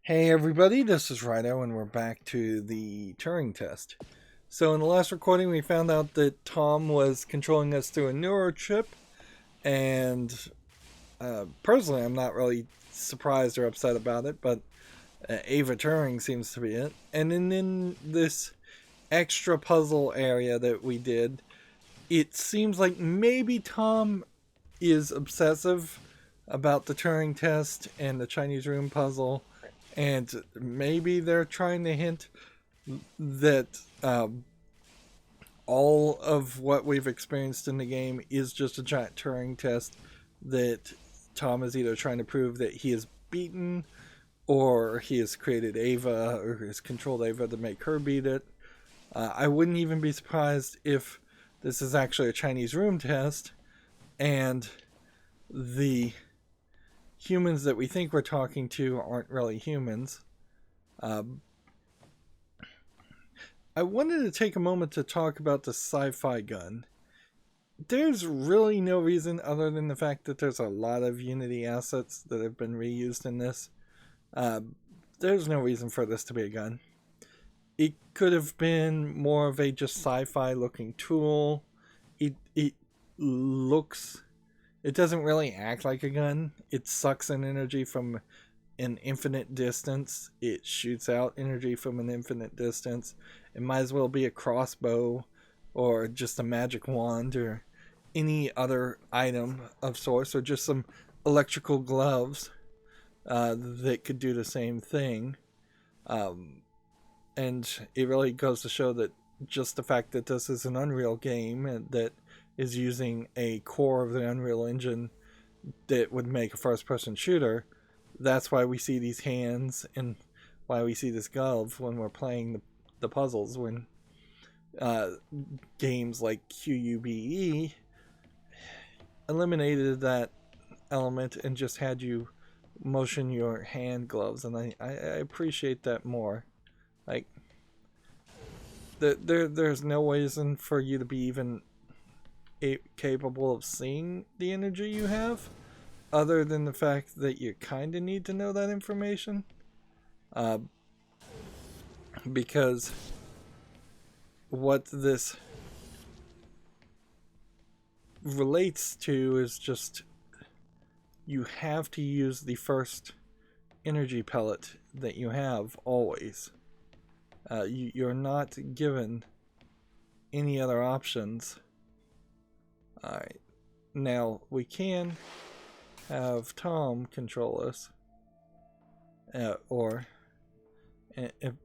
Hey everybody, this is Rydo, and we're back to the Turing Test. So in the last recording, we found out that Tom was controlling us through a neurochip, and personally, I'm not really surprised or upset about it, but Ava Turing seems to be it. And then in this extra puzzle area that we did, it seems like maybe Tom is obsessive about the Turing test and the Chinese room puzzle, and maybe they're trying to hint that all of what we've experienced in the game is just a giant Turing test that Tom is either trying to prove that he is beaten, or he has created Ava, or has controlled Ava to make her beat it. I wouldn't even be surprised if this is actually a Chinese room test, and the humans that we think we're talking to aren't really humans. Um, I wanted to take a moment to talk about the sci-fi gun. There's really no reason other than the fact that there's a lot of Unity assets that have been reused in this. Uh, there's no reason for this to be a gun. It could have been more of a just sci-fi looking tool. It looks. It doesn't really act like a gun. It sucks in energy from an infinite distance. It shoots out energy from an infinite distance. It might as well be a crossbow or just a magic wand or any other item of sorts, or just some electrical gloves that could do the same thing. Um, and it really goes to show that just the fact that this is an Unreal game and that is using a core of the Unreal Engine that would make a first person shooter, that's why we see these hands and why we see this glove when we're playing the puzzles. When uh, games like QUBE eliminated that element and just had you motion your hand gloves, and I appreciate that more. Like, there's no reason for you to be even capable of seeing the energy you have, other than the fact that you kind of need to know that information. Uh, because what this relates to is just you have to use the first energy pellet that you have always. You're not given any other options. Alright. Now, we can have Tom control us. Or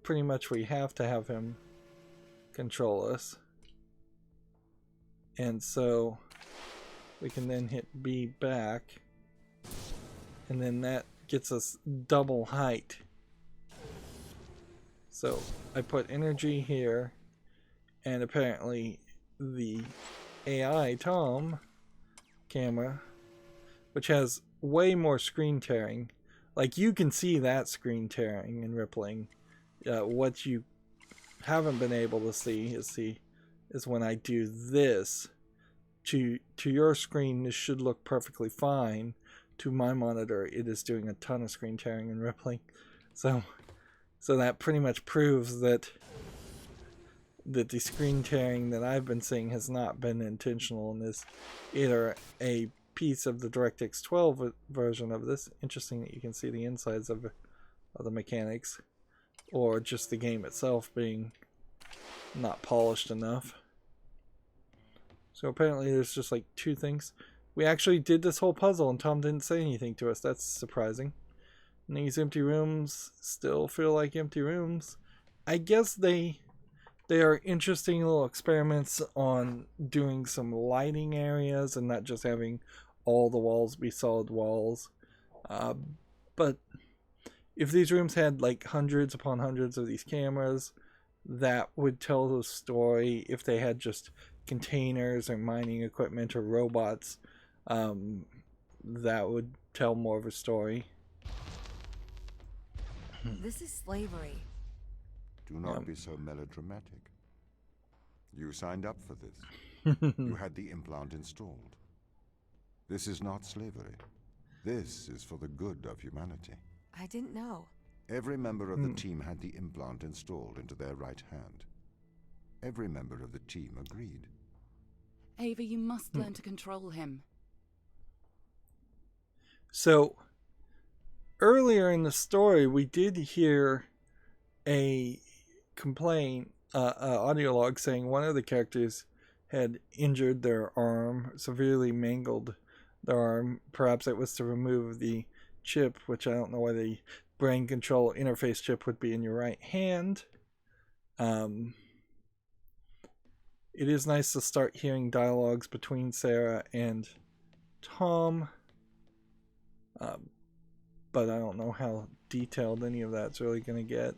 pretty much we have to have him control us. And so we can then hit B back. And then that gets us double height. So I put energy here. And apparently the AI Tom camera, which has way more screen tearing. Like, you can see that screen tearing and rippling. What you haven't been able to see is when I do this to your screen, this should look perfectly fine. To my monitor, it is doing a ton of screen tearing and rippling. So that pretty much proves that the screen tearing that I've been seeing has not been intentional, and is either a piece of the DirectX 12 version of this. Interesting that you can see the insides of the mechanics, or just the game itself being not polished enough. So apparently there's just like two things. We actually did this whole puzzle and Tom didn't say anything to us. That's surprising. And these empty rooms still feel like empty rooms. I guess they are interesting little experiments on doing some lighting areas and not just having all the walls be solid walls. But if these rooms had like hundreds upon hundreds of these cameras, that would tell the story. If they had just containers or mining equipment or robots, that would tell more of a story. This is slavery. Do not be so melodramatic. You signed up for this. You had the implant installed. This is not slavery. This is for the good of humanity. I didn't know. Every member of the team had the implant installed into their right hand. Every member of the team agreed. Ava, you must learn to control him. So, earlier in the story, we did hear a complaint, audio log saying one of the characters had injured their arm, severely mangled their arm. Perhaps it was to remove the chip, which I don't know why the brain control interface chip would be in your right hand. It is nice to start hearing dialogues between Sarah and Tom, but I don't know how detailed any of that's really going to get.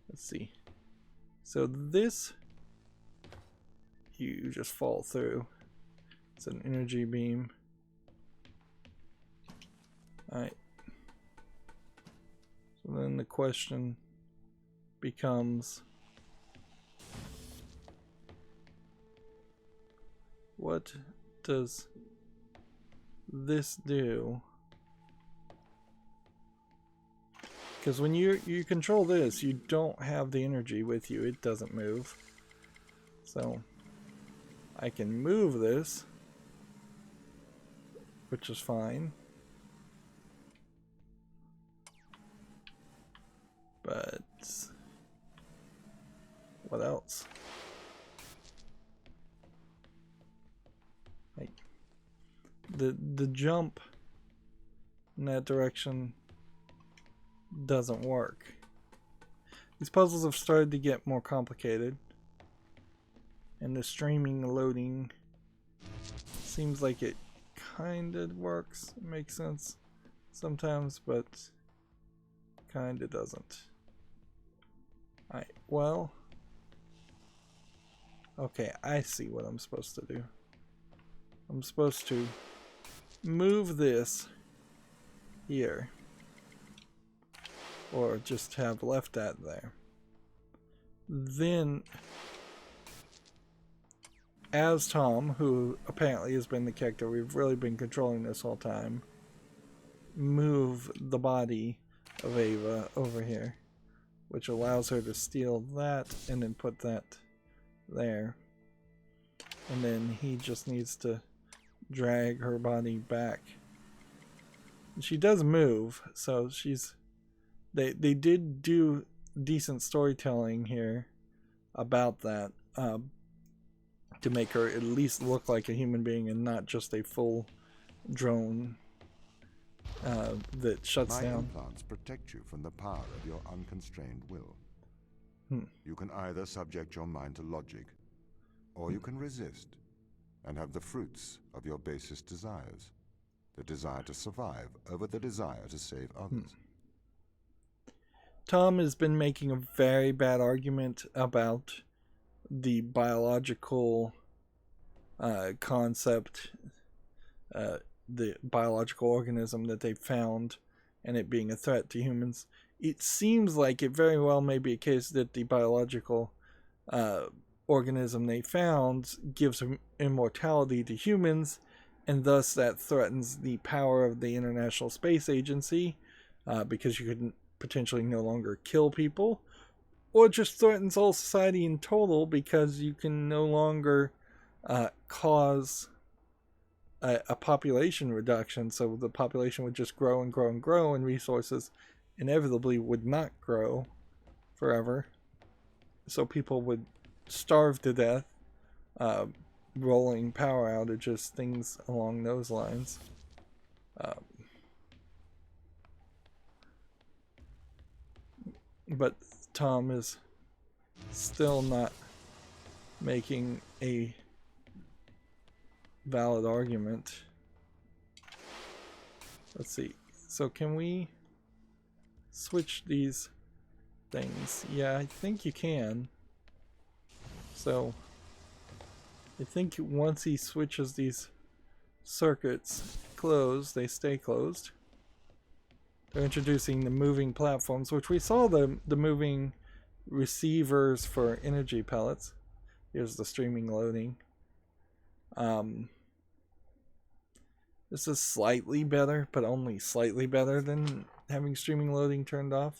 Let's see. So this, you just fall through. It's an energy beam. Alright. So then the question becomes, what does this do? Because when you control this, you don't have the energy with you. It doesn't move. So I can move this, which is fine. But what else? Like the jump in that direction doesn't work. These puzzles have started to get more complicated, and the streaming loading seems like it kind of works. It makes sense sometimes, but kind of doesn't. Alright, well, okay, I see what I'm supposed to do. I'm supposed to move this here, or just have left that there. Then, as Tom, who apparently has been the character we've really been controlling this whole time, move the body of Ava over here, which allows her to steal that and then put that there. And then he just needs to drag her body back. She does move, so she's... They did do decent storytelling here about that, to make her at least look like a human being and not just a full drone that shuts My down. implants protect you from the power of your unconstrained will. You can either subject your mind to logic, or you can resist and have the fruits of your basest desires. The desire to survive over the desire to save others. Tom has been making a very bad argument about the biological concept, the biological organism that they found, and it being a threat to humans. It seems like it very well may be a case that the biological organism they found gives immortality to humans, and thus that threatens the power of the International Space Agency, because you could potentially no longer kill people, or just threatens all society in total because you can no longer cause a population reduction, so the population would just grow and grow and grow, and resources inevitably would not grow forever. So people would starve to death, rolling power outages, things along those lines. But Tom is still not making a valid argument. Let's see. So can we switch these things? Yeah, I think you can. So I think once he switches these circuits closed, they stay closed. They're introducing the moving platforms, which we saw the moving receivers for energy pellets. Here's the streaming loading. This is slightly better, but only slightly better than having streaming loading turned off.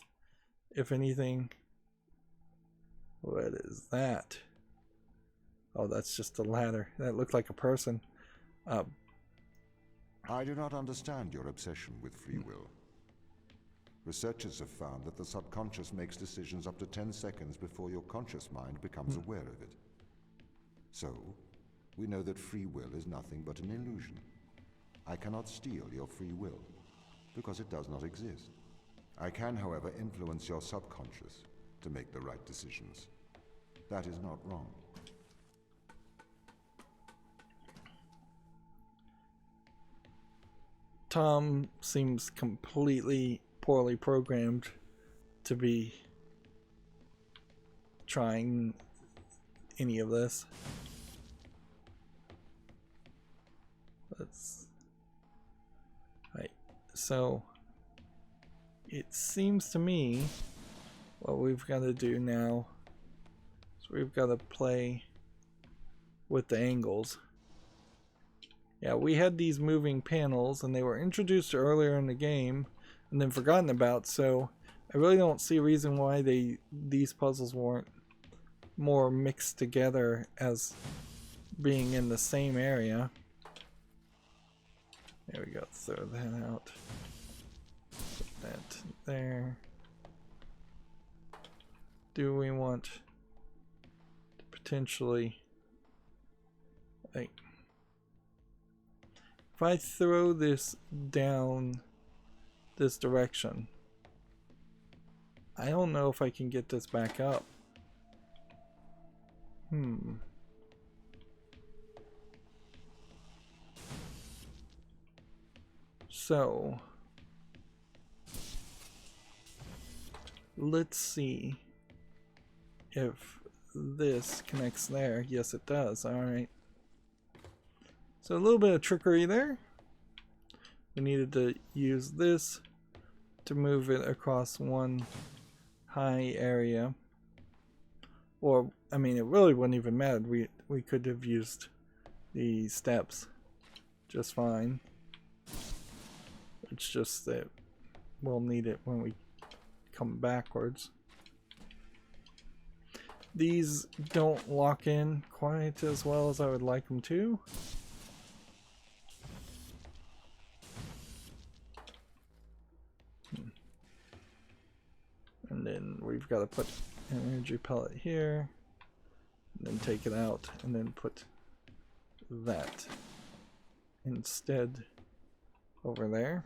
If anything. What is that? Oh, that's just a ladder. That looked like a person. I do not understand your obsession with free will. Researchers have found that the subconscious makes decisions up to 10 seconds before your conscious mind becomes aware of it. So, we know that free will is nothing but an illusion. I cannot steal your free will, because it does not exist. I can, however, influence your subconscious to make the right decisions. That is not wrong. Tom seems completely poorly programmed to be trying any of this. Right. So it seems to me what we've got to do now is we've got to play with the angles. Yeah, we had these moving panels and they were introduced earlier in the game and then forgotten about, so I really don't see a reason why these puzzles weren't more mixed together as being in the same area. There we go, throw that out. Put that there. Do we want to potentially, like, if I throw this down this direction, I don't know if I can get this back up. So, let's see if this connects there. Yes, it does. Alright. So a little bit of trickery there. We needed to use this to move it across one high area. Or, I mean, it really wouldn't even matter. We could have used the steps just fine. It's just that we'll need it when we come backwards. These don't lock in quite as well as I would like them to. And then we've got to put an energy pellet here, and then take it out, and then put that instead over there.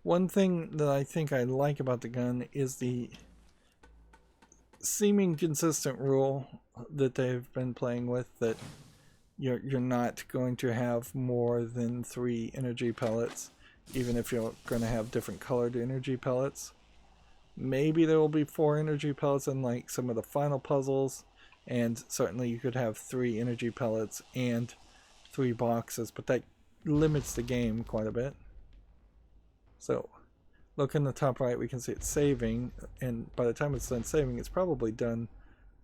One thing that I think I like about the gun is the seeming consistent rule that they've been playing with, that you're not going to have more than 3 energy pellets, even if you're going to have different colored energy pellets. Maybe there will be 4 energy pellets in like some of the final puzzles, and certainly you could have 3 energy pellets and 3 boxes, but that limits the game quite a bit. So look in the top right, we can see it's saving, and by the time it's done saving, it's probably done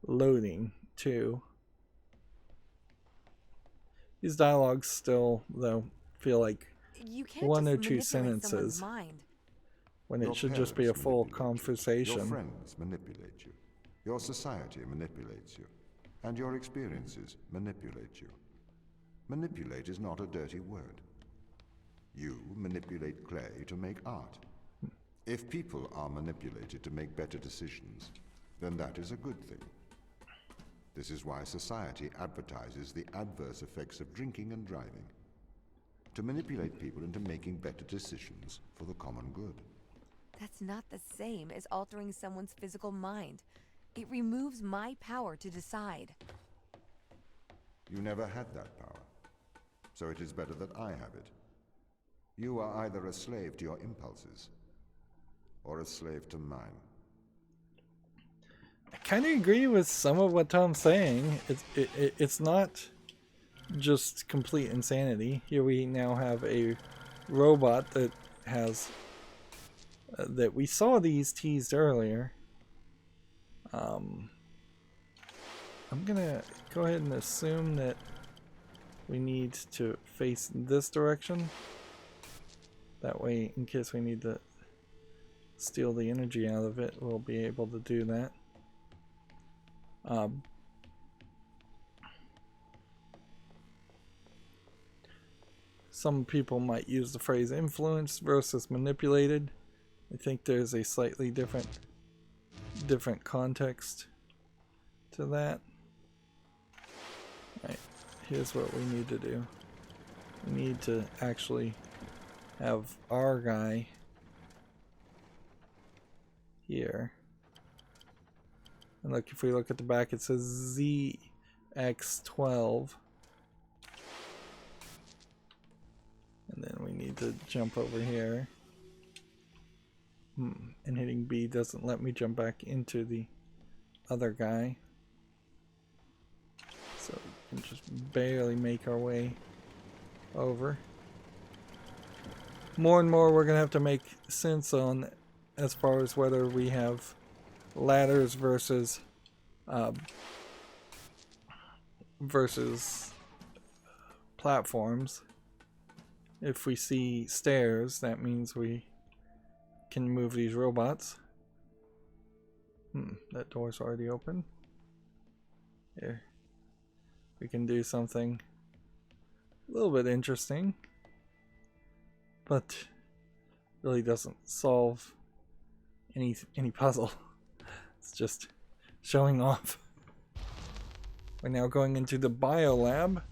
loading too. These dialogues still, though, feel like one or two sentences when it should just be a full conversation. Your friends manipulate you. Your society manipulates you. And your experiences manipulate you. Manipulate is not a dirty word. You manipulate clay to make art. If people are manipulated to make better decisions, then that is a good thing. This is why society advertises the adverse effects of drinking and driving, to manipulate people into making better decisions for the common good. That's not the same as altering someone's physical mind. It removes my power to decide. You never had that power, so it is better that I have it. You are either a slave to your impulses, or a slave to mine. I kind of agree with some of what Tom's saying. It's not just complete insanity. Here we now have a robot that has that we saw these teased earlier. I'm gonna go ahead and assume that we need to face this direction. That way, in case we need to steal the energy out of it, we'll be able to do that. Some people might use the phrase influenced versus manipulated. I think there's a slightly different context to that. Right, here's what we need to do. We need to actually have our guy here. And look, if we look at the back, it says ZX12. And then we need to jump over here. And hitting B doesn't let me jump back into the other guy. So we can just barely make our way over. More and more we're going to have to make sense on as far as whether we have ladders versus platforms. If we see stairs, that means we can move these robots. That door's already open. Here. We can do something a little bit interesting, but really doesn't solve any puzzle. It's just showing off. We're now going into the bio lab,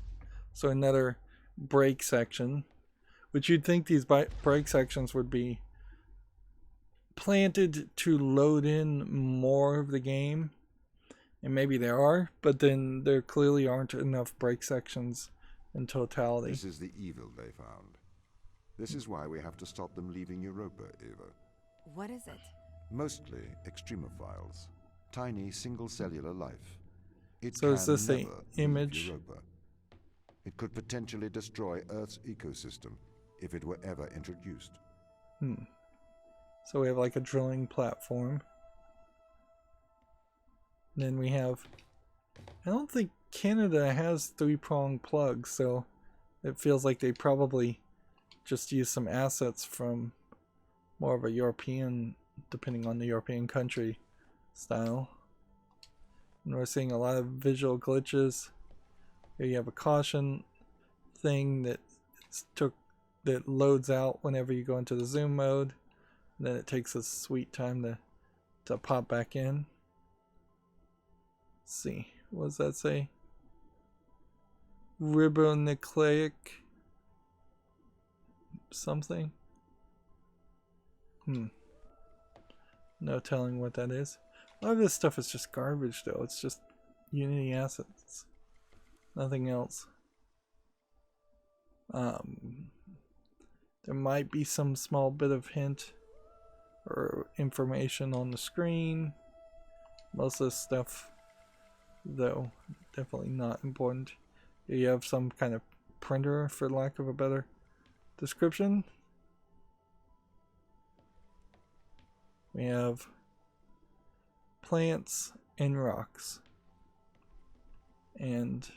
so another break section, which you'd think these break sections would be planted to load in more of the game, and maybe there are, but then there clearly aren't enough break sections in totality. This is the evil they found. This is why we have to stop them leaving Europa, Ava. What is it? Mostly extremophiles. Tiny single-cellular life. It So is this can a never leave image? Europa. It could potentially destroy Earth's ecosystem if it were ever introduced. So we have like a drilling platform. Then we have, I don't think Canada has 3-prong plugs, so it feels like they probably just use some assets from more of a European, depending on the European country, style. And we're seeing a lot of visual glitches. Here you have a caution thing that loads out whenever you go into the zoom mode. And then it takes a sweet time to pop back in. Let's see, what does that say? Ribonucleic something? No telling what that is. A lot of this stuff is just garbage though. It's just Unity assets. Nothing else. There might be some small bit of hint or information on the screen. Most of this stuff, though, definitely not important. Here you have some kind of printer, for lack of a better description. We have plants and rocks. And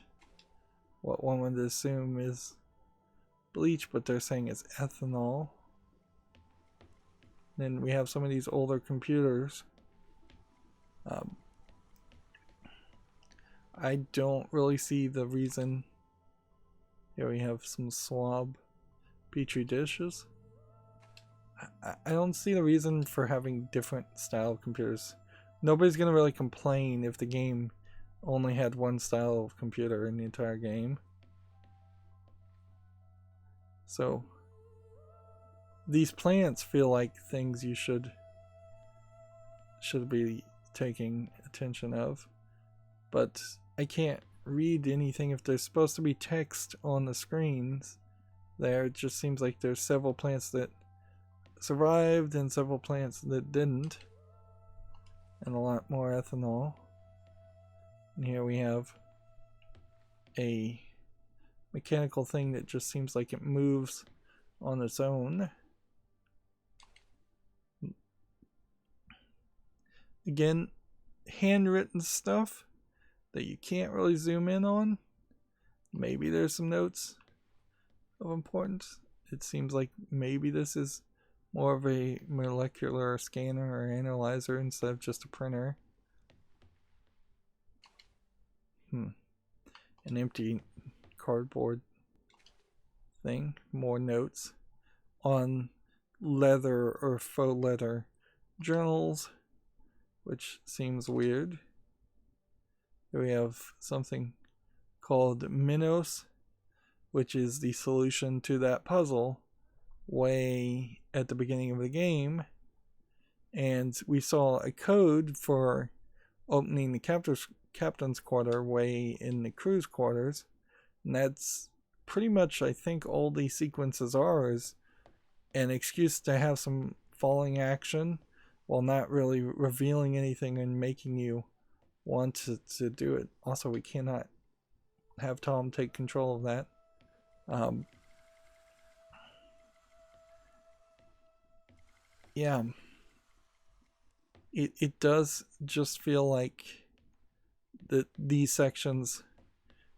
what one would assume is bleach, but they're saying it's ethanol. Then we have some of these older computers. I don't really see the reason. Here we have some swab petri dishes. I don't see the reason for having different style of computers. Nobody's gonna really complain if the game only had one style of computer in the entire game. So these plants feel like things you should be taking attention of, but I can't read anything if there's supposed to be text on the screens there. It just seems like there's several plants that survived and several plants that didn't, and a lot more ethanol. And here we have a mechanical thing that just seems like it moves on its own. Again, handwritten stuff that you can't really zoom in on. maybe there's some notes of importance. It seems like maybe this is more of a molecular scanner or analyzer instead of just a printer. An empty cardboard thing. More notes on leather or faux leather journals, which seems weird. Here we have something called Minos, which is the solution to that puzzle way at the beginning of the game. And we saw a code for opening the captain's quarter way in the crew's quarters. And that's pretty much, I think, all these sequences are, is an excuse to have some falling action while not really revealing anything and making you want to do it. Also, we cannot have Tom take control of that. Yeah. It does just feel like that these sections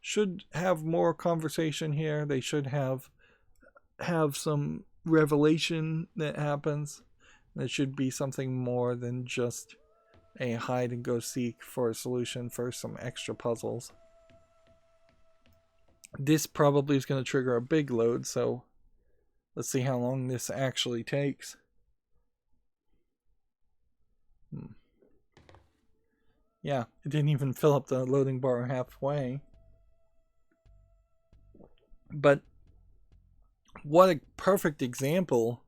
should have more conversation here. They should have some revelation that happens. It should be something more than just a hide and go seek for a solution for some extra puzzles. This probably is going to trigger a big load, so let's see how long this actually takes. Yeah, it didn't even fill up the loading bar halfway. But what a perfect example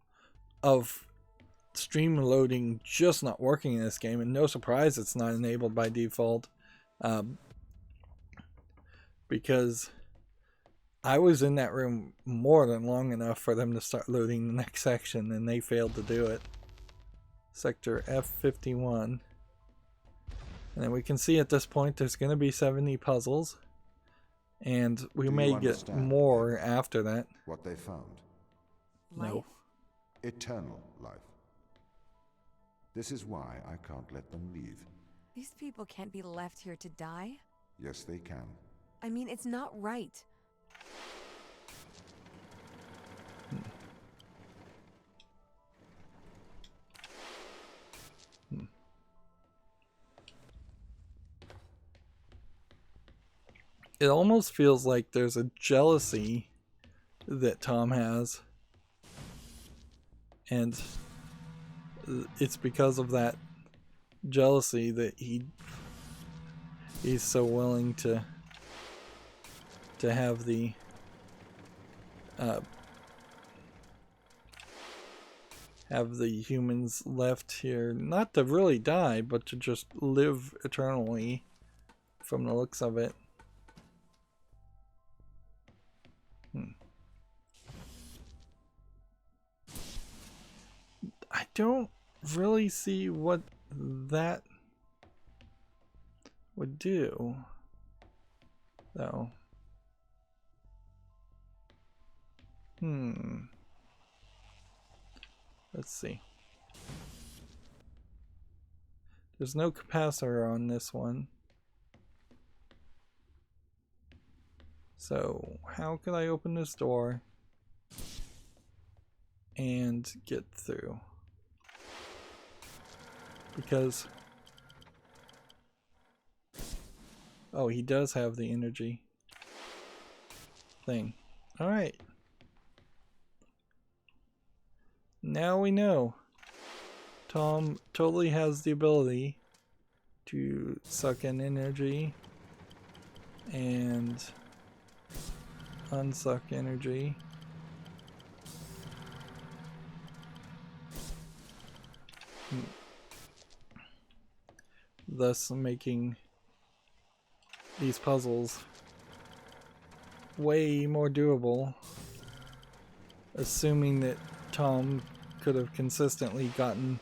of stream loading just not working in this game, and no surprise it's not enabled by default, because I was in that room more than long enough for them to start loading the next section, and they failed to do it. Sector F51. And then we can see at this point there's going to be 70 puzzles, and we may get more after that. What they found? No. Eternal life. This is why I can't let them leave. These people can't be left here to die. Yes, they can. I mean, it's not right. It almost feels like there's a jealousy that Tom has, and it's because of that jealousy that he's so willing to have the humans left here, not to really die, but to just live eternally, from the looks of it. I don't really see what that would do, though. Let's see. There's no capacitor on this one. So, how could I open this door and get through? Because, oh, he does have the energy thing. Alright. Now we know. Tom totally has the ability to suck in energy and unsuck energy. Thus making these puzzles way more doable, assuming that Tom could have consistently gotten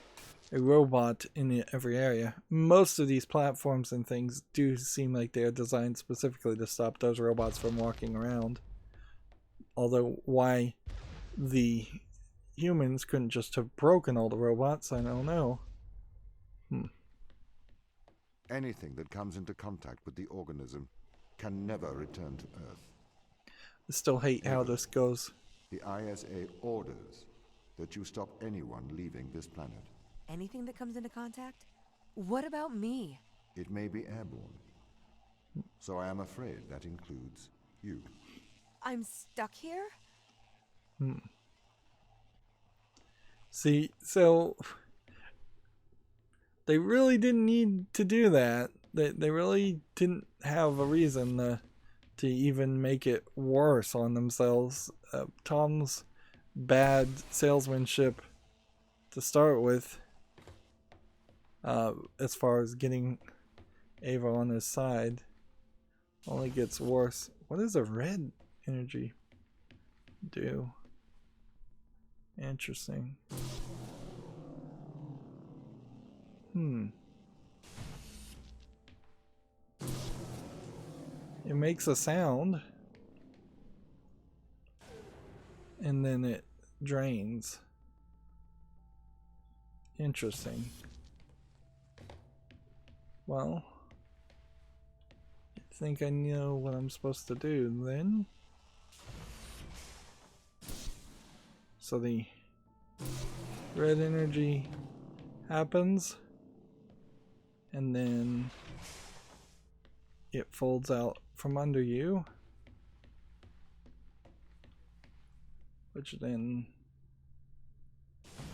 a robot in every area. Most of these platforms and things do seem like they are designed specifically to stop those robots from walking around. Although why the humans couldn't just have broken all the robots, I don't know. Anything that comes into contact with the organism can never return to Earth. still hate how this goes. The ISA orders that you stop anyone leaving this planet. Anything that comes into contact? What about me? It may be airborne. So I am afraid that includes you. I'm stuck here? See, so they really didn't need to do that. They really didn't have a reason to even make it worse on themselves. Tom's bad salesmanship to start with, as far as getting Ava on his side, only gets worse. What does a red energy do? Interesting. It makes a sound and then it drains. Interesting. Well, I think I know what I'm supposed to do then. So the red energy happens and then it folds out from under you, which then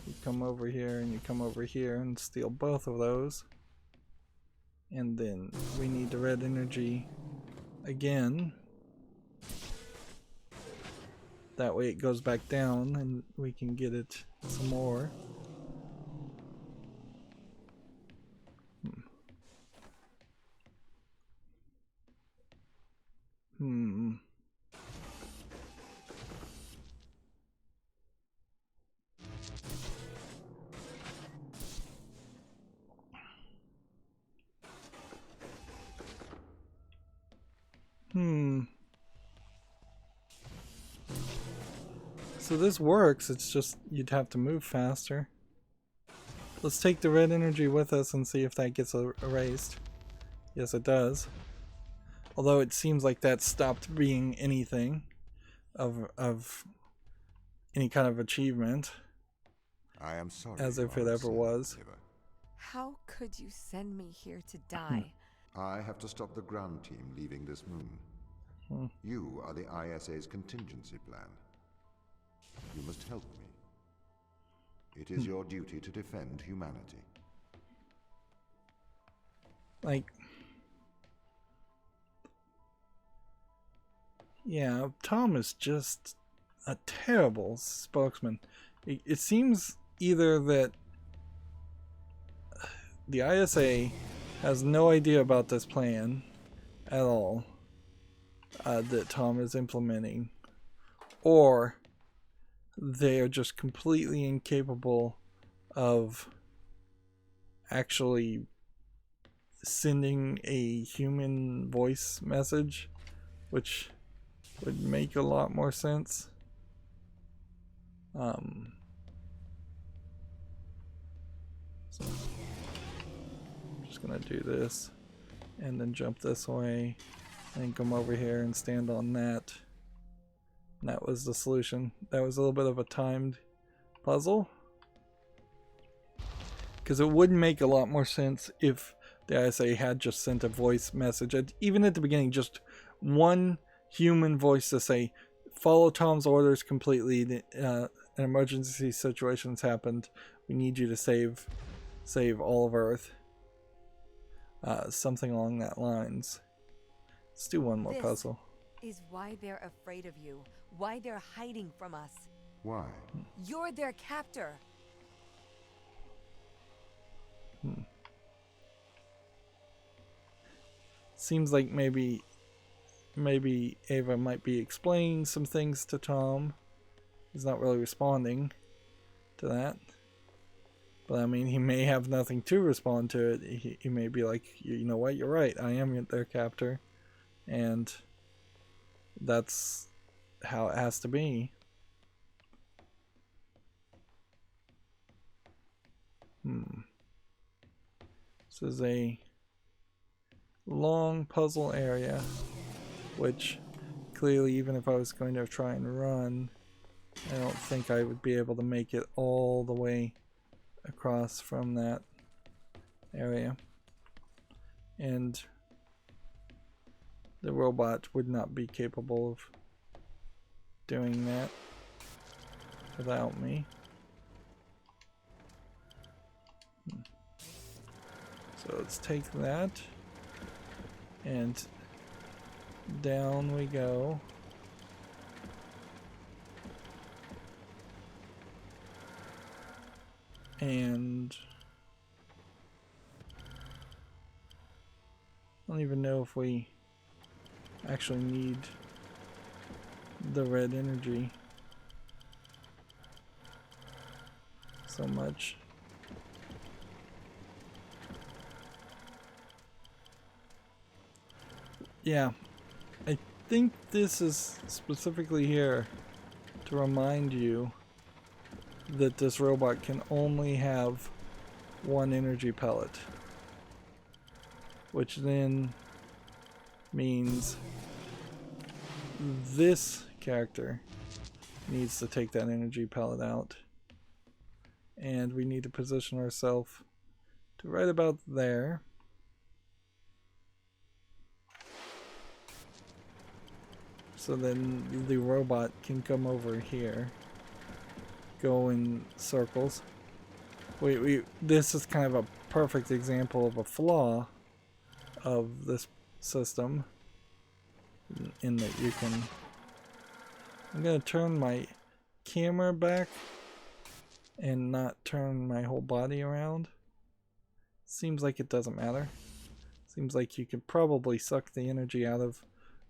you come over here and you come over here and steal both of those, and then we need the red energy again. That way it goes back down and we can get it some more. So this works, it's just you'd have to move faster. Let's take the red energy with us and see if that gets erased. Yes, it does. Although it seems like that stopped being anything of any kind of achievement. I am sorry. As if it ever was. How could you send me here to die? I have to stop the ground team leaving this moon. You are the ISA's contingency plan. You must help me. It is your duty to defend humanity. Like, yeah, Tom is just a terrible spokesman. It seems either that the ISA has no idea about this plan at all that Tom is implementing, or they are just completely incapable of actually sending a human voice message, which would make a lot more sense. So I'm just gonna do this and then jump this way and come over here and stand on that. And that was the solution. That was a little bit of a timed puzzle, because it would make a lot more sense if the ISA had just sent a voice message, even at the beginning, just one human voice to say, follow Tom's orders completely, an emergency situation's happened, we need you to save all of Earth. Something along that lines. Let's do one more puzzle. Is why they're afraid of you. Why they're hiding from us. Why? You're their captor. Seems like maybe Ava might be explaining some things to Tom. He's not really responding to that. But I mean, he may have nothing to respond to it. He may be like, you know what, you're right, I am their captor. And that's how it has to be. This is a long puzzle area, which clearly, even if I was going to try and run, I don't think I would be able to make it all the way across from that area. And the robot would not be capable of doing that without me. So let's take that, and down we go. And I don't even know if we actually need the red energy so much. Yeah, I think this is specifically here to remind you that this robot can only have one energy pellet, which then means this character needs to take that energy pellet out, and we need to position ourselves to right about there. So then the robot can come over here, go in circles. This is kind of a perfect example of a flaw of this system, in that you can... I'm going to turn my camera back and not turn my whole body around. Seems like it doesn't matter. Seems like you could probably suck the energy out of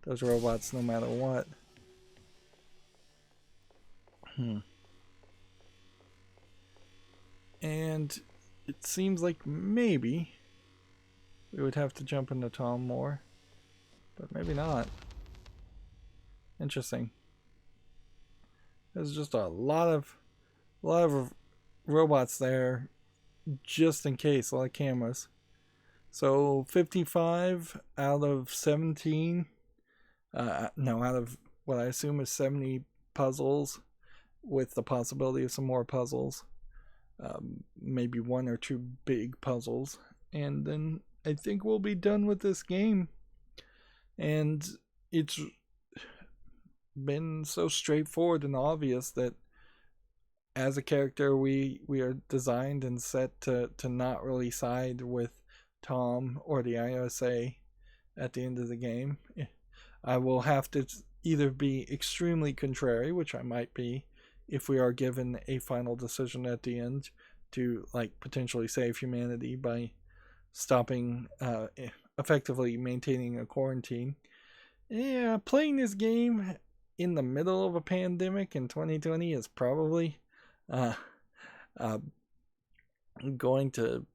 those robots no matter what. And it seems like maybe we would have to jump into Tom more, but maybe not. Interesting. There's just a lot of robots there, just in case. A lot of cameras. So 55 out of 17. No, out of what I assume is 70 puzzles, with the possibility of some more puzzles. Maybe one or two big puzzles, and then I think we'll be done with this game. And it's been so straightforward and obvious that as a character we are designed and set to not really side with Tom or the ISA at the end of the game. I will have to either be extremely contrary, which I might be if we are given a final decision at the end to like potentially save humanity by stopping, effectively maintaining a quarantine. Yeah, playing this game in the middle of a pandemic in 2020 is probably going to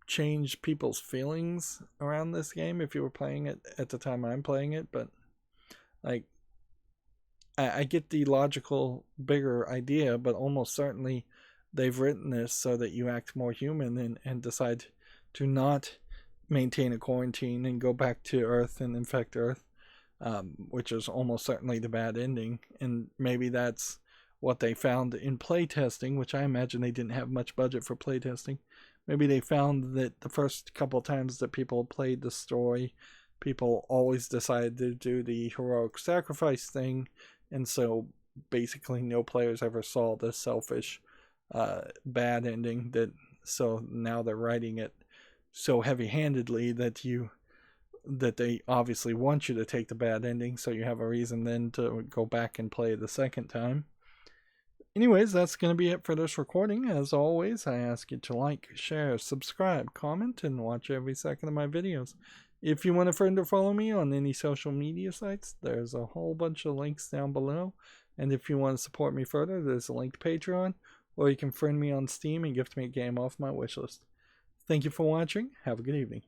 change people's feelings around this game if you were playing it at the time I'm playing it. But like, I get the logical bigger idea, but almost certainly they've written this so that you act more human and decide to not maintain a quarantine and go back to Earth and infect Earth, which is almost certainly the bad ending. And maybe that's what they found in playtesting, which I imagine they didn't have much budget for playtesting. Maybe they found that the first couple times that people played the story, people always decided to do the heroic sacrifice thing, and so basically no players ever saw the selfish bad ending. So now they're writing it so heavy-handedly that they obviously want you to take the bad ending, so you have a reason then to go back and play the second time. Anyways, that's going to be it for this recording. As always, I ask you to like, share, subscribe, comment, and watch every second of my videos. If you want a friend to follow me on any social media sites, there's a whole bunch of links down below. And if you want to support me further, there's a link to Patreon, or you can friend me on Steam and gift me a game off my wishlist. Thank you for watching. Have a good evening.